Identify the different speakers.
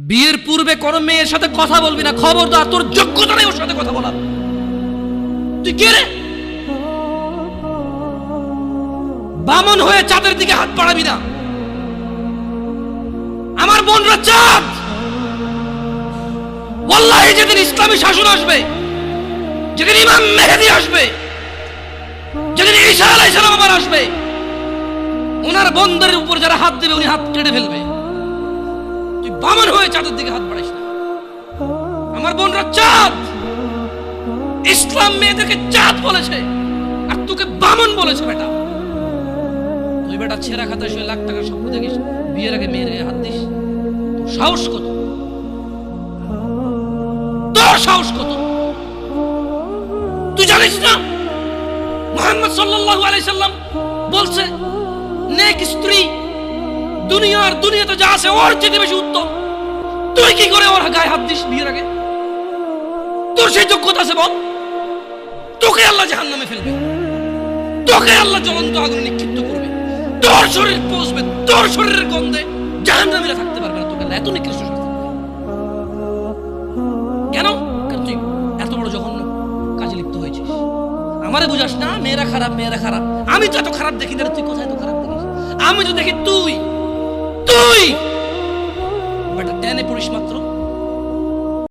Speaker 1: বিয়ের পূর্বে কোন মেয়ের সাথে কথা বলবি না, খবরদার, তোর যোগ্যতা নেই ওর সাথে কথা বলার। তুই কে রে? বামন হয়ে চাঁদের দিকে হাত বাড়াবি না। আমার বোনরা চাঁদ। ওয়াল্লাহি যেদিন ইসলামী শাসন আসবে, যেদিন ইমাম মেহেদী আসবে, যেদিন ঈসা আলাইহিস সালাম আবার আসবে, ওনার বন্ধের উপর যারা হাত দেবে উনি হাত কেটে ফেলবে। তুই বামন হয়ে চাঁদের দিকে হাত বাড়াইস না। আমার বোনরা চাঁদ। ইসলাম মেয়েদেরকে চাঁদ বলেছে আর তোকে বামন বলেছে। বেটা তুই বেটা ছেঁড়া খাতায় শুয়ে লাখ টাকার স্বপ্ন দেখিস, বিয়ের আগে মেয়ের গায়ে হাত দিস। তোর সাহস কত? তোর সাহস কত? তুই জানিস না মুহাম্মদ সাল্লাল্লাহু আলাইহি সাল্লাম বলছে নেক স্ত্রী দুনিয়াতে যা আছে ওর চেয়ে বেশি উত্তম। তুই কি করে ওর গায়ে হাত দিস বিয়ের আগে? তোর সেই যোগ্যতা আছে বল? তোকে আল্লাহ জাহান্নামে ফেলবে, তোকে আল্লাহ জ্বলন্ত আগুনে নিক্ষিপ্ত করবে, তোর শরীর পচবে, তোর শরীরের গন্ধে জাহান্নামীরা থাকতে পারবে না। তোকে আল্লাহ এত নিকৃষ্ট শাস্তি দেবে। কেন? কারণ তুই এত বড় জঘন্য কাজে লিপ্ত হয়েছিস। আমারে বুঝাস না মেয়েরা খারাপ, মেয়েরা খারাপ। আমি তো এত খারাপ দেখি না। তুই কোথায় তো খারাপ দেখিস? আমি তো দেখি তুই বেটা টেনে পড়িস মাত্র